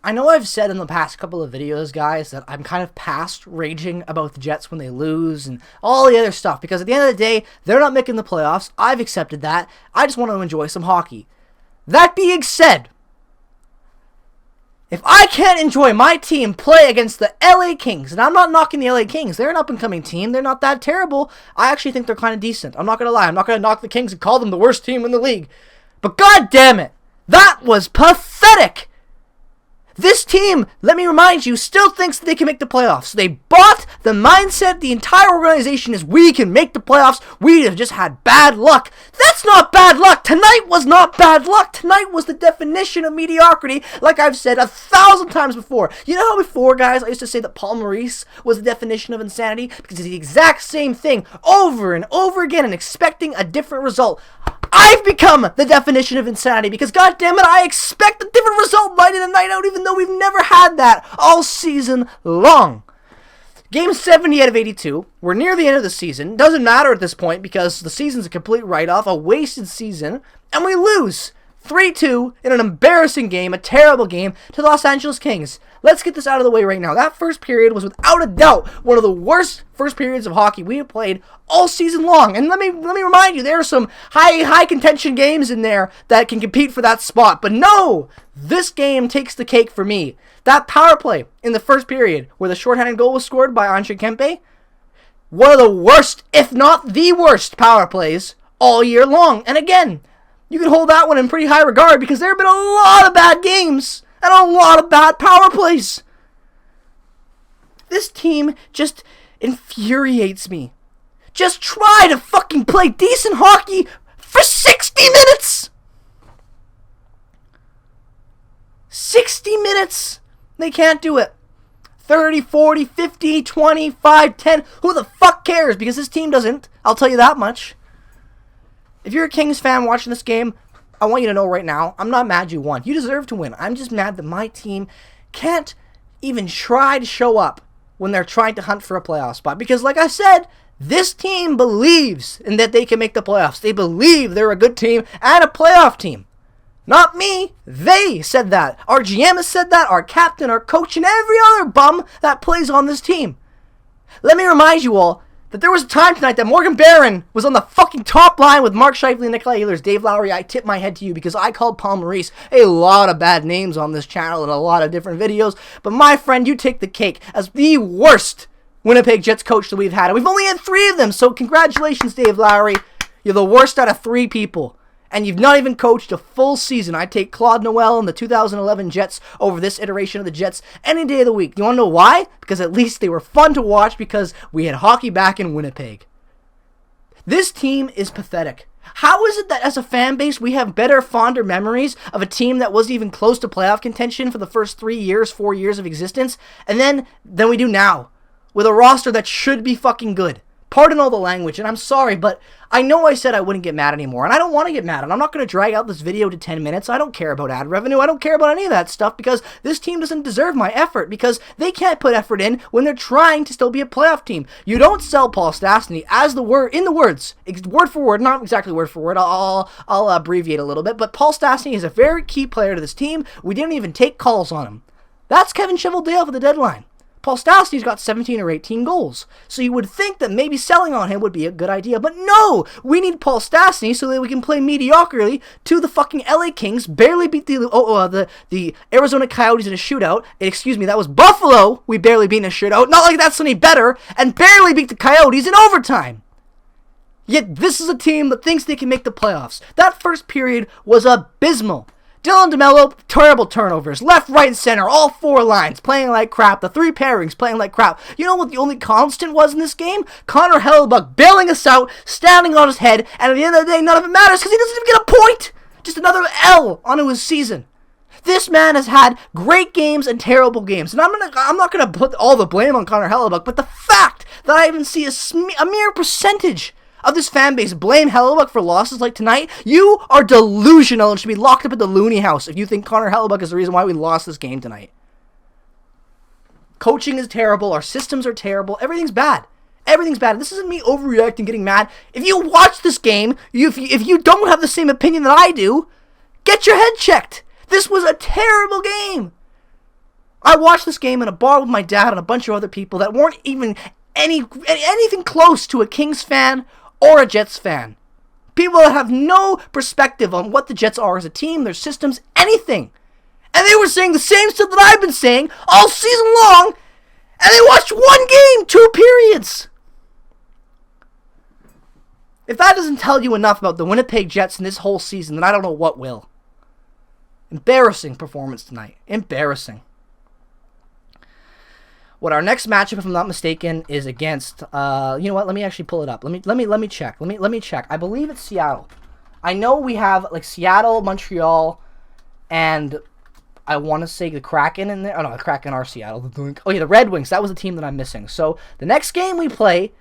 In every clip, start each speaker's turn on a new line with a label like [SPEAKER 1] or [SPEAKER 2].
[SPEAKER 1] I know I've said in the past couple of videos, guys, that I'm kind of past raging about the Jets when they lose and all the other stuff, because at the end of the day, they're not making the playoffs. I've accepted that. I just want to enjoy some hockey. That being said, if I can't enjoy my team play against the LA Kings, and I'm not knocking the LA Kings, they're an up-and-coming team, they're not that terrible. I actually think they're kind of decent. I'm not going to lie, I'm not going to knock the Kings and call them the worst team in the league. But god damn it, that was pathetic! This team, let me remind you, still thinks that they can make the playoffs. So they bought the mindset, the entire organization is, we can make the playoffs. We have just had bad luck. That's not bad luck. Tonight was not bad luck. Tonight was the definition of mediocrity, like I've said 1,000 times before. You know how before, guys, I used to say that Paul Maurice was the definition of insanity? Because it's the exact same thing over and over again and expecting a different result. I've become the definition of insanity because, god damn it, I expect a different result night in and night out, even though we've never had that all season long. Game 70 out of 82. We're near the end of the season. Doesn't matter at this point because the season's a complete write-off, a wasted season, and we lose 3-2 in an embarrassing game, a terrible game, to the Los Angeles Kings. Let's get this out of the way right now. That first period was without a doubt one of the worst first periods of hockey we have played all season long. And let me remind you, there are some high contention games in there that can compete for that spot. But no, this game takes the cake for me. That power play in the first period where the shorthanded goal was scored by Andre Kempe, one of the worst, if not the worst, power plays all year long. And again, you can hold that one in pretty high regard because there have been a lot of bad games and a lot of bad power plays. This team just infuriates me. Just try to fucking play decent hockey for 60 minutes! 60 minutes! They can't do it. 30, 40, 50, 25, 10. Who the fuck cares? Because this team doesn't. I'll tell you that much. If you're a Kings fan watching this game, I want you to know right now, I'm not mad you won. You deserve to win. I'm just mad that my team can't even try to show up when they're trying to hunt for a playoff spot. Because like I said, this team believes in that they can make the playoffs. They believe they're a good team and a playoff team. Not me. They said that. Our GM has said that. Our captain, our coach, and every other bum that plays on this team. Let me remind you all that there was a time tonight that Morgan Barron was on the fucking top line with Mark Scheifele and Nikolai Ehlers. Dave Lowry, I tip my head to you because I called Paul Maurice a lot of bad names on this channel and a lot of different videos. But my friend, you take the cake as the worst Winnipeg Jets coach that we've had. And we've only had 3 of them, so congratulations, Dave Lowry. You're the worst out of 3 people. And you've not even coached a full season. I take Claude Noel and the 2011 Jets over this iteration of the Jets any day of the week. You want to know why? Because at least they were fun to watch because we had hockey back in Winnipeg. This team is pathetic. How is it that as a fan base we have better, fonder memories of a team that wasn't even close to playoff contention for the first 4 years of existence, and then than we do now, with a roster that should be fucking good? Pardon all the language, and I'm sorry, but I know I said I wouldn't get mad anymore, and I don't want to get mad, and I'm not going to drag out this video to 10 minutes. I don't care about ad revenue. I don't care about any of that stuff, because this team doesn't deserve my effort, because they can't put effort in when they're trying to still be a playoff team. You don't sell Paul Stastny as the word, in the words, word for word, not exactly word for word, I'll abbreviate a little bit, but Paul Stastny is a very key player to this team. We didn't even take calls on him. That's Kevin Cheveldayoff at the deadline. Paul Stastny's got 17 or 18 goals. So you would think that maybe selling on him would be a good idea. But no! We need Paul Stastny so that we can play mediocrely to the fucking LA Kings, barely beat the Arizona Coyotes in a shootout. Excuse me, that was Buffalo we barely beat in a shootout. Not like that's any better. And barely beat the Coyotes in overtime. Yet this is a team that thinks they can make the playoffs. That first period was abysmal. Dylan DeMello, terrible turnovers. Left, right, and center. All 4 lines playing like crap. The 3 pairings playing like crap. You know what the only constant was in this game? Connor Hellebuck bailing us out, standing on his head, and at the end of the day, none of it matters because he doesn't even get a point. Just another L onto his season. This man has had great games and terrible games. And I'm not gonna put all the blame on Connor Hellebuck, but the fact that I even see a mere percentage of this fan base blame Hellebuck for losses like tonight, you are delusional and should be locked up at the Looney House if you think Connor Hellebuck is the reason why we lost this game tonight. Coaching is terrible. Our systems are terrible. Everything's bad. Everything's bad. This isn't me overreacting, getting mad. If you watch this game, if you don't have the same opinion that I do, get your head checked. This was a terrible game. I watched this game in a bar with my dad and a bunch of other people that weren't even anything close to a Kings fan or a Jets fan. People that have no perspective on what the Jets are as a team, their systems, anything. And they were saying the same stuff that I've been saying all season long, and they watched one game, 2 periods. If that doesn't tell you enough about the Winnipeg Jets in this whole season, then I don't know what will. Embarrassing performance tonight. Embarrassing. What our next matchup, if I'm not mistaken, is against. You know what? Let me actually pull it up. Let me check. Let me check. I believe it's Seattle. I know we have like Seattle, Montreal, and I want to say the Kraken in there. Oh no, the Kraken are Seattle. Oh yeah, the Red Wings. That was the team that I'm missing. So the next game we play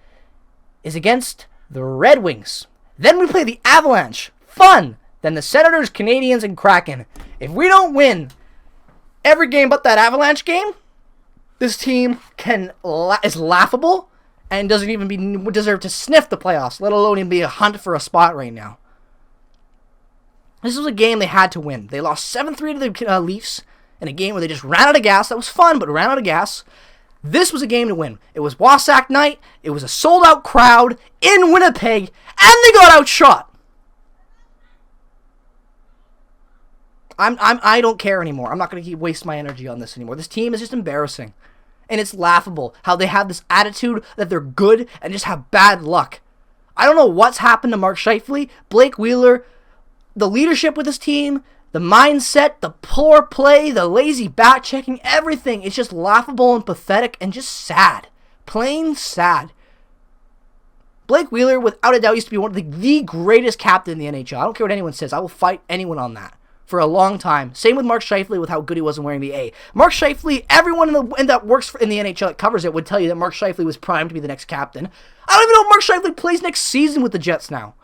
[SPEAKER 1] is against the Red Wings. Then we play the Avalanche. Fun. Then the Senators, Canadiens, and Kraken. If we don't win every game but that Avalanche game, this team is laughable and doesn't even deserve to sniff the playoffs, let alone even be a hunt for a spot right now. This was a game they had to win. They lost 7-3 to the Leafs in a game where they just ran out of gas. That was fun, but ran out of gas. This was a game to win. It was Wassac night. It was a sold-out crowd in Winnipeg, and they got outshot. I don't care anymore. I'm not going to keep wasting my energy on this anymore. This team is just embarrassing. And it's laughable how they have this attitude that they're good and just have bad luck. I don't know what's happened to Mark Scheifele, Blake Wheeler, the leadership with this team, the mindset, the poor play, the lazy back checking, everything. It's just laughable and pathetic and just sad. Plain sad. Blake Wheeler, without a doubt, used to be one of the greatest captain in the NHL. I don't care what anyone says. I will fight anyone on that. For a long time. Same with Mark Scheifele with how good he was in wearing the A. Mark Scheifele, everyone that works in the NHL that covers it would tell you that Mark Scheifele was primed to be the next captain. I don't even know if Mark Scheifele plays next season with the Jets now.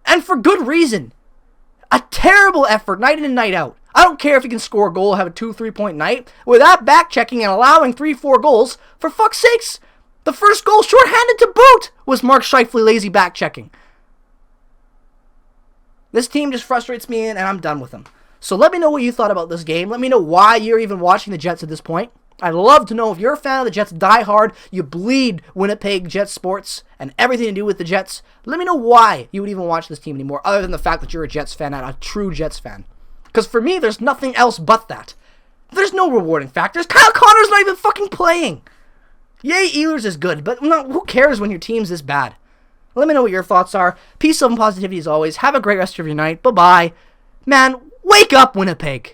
[SPEAKER 1] And for good reason. A terrible effort, night in and night out. I don't care if he can score a goal, have a 2-3 point night. Without back-checking and allowing 3-4 goals, for fuck's sakes, the first goal shorthanded to boot was Mark Scheifele lazy back-checking. This team just frustrates me, and I'm done with them. So let me know what you thought about this game. Let me know why you're even watching the Jets at this point. I'd love to know if you're a fan of the Jets, die hard, you bleed Winnipeg Jets sports and everything to do with the Jets. Let me know why you would even watch this team anymore, other than the fact that you're a Jets fan and a true Jets fan. Because for me, there's nothing else but that. There's no rewarding factors. Kyle Connor's not even fucking playing. Yay, Ehlers is good, but who cares when your team's this bad? Let me know what your thoughts are. Peace, love, and positivity as always. Have a great rest of your night. Bye-bye. Man, wake up, Winnipeg.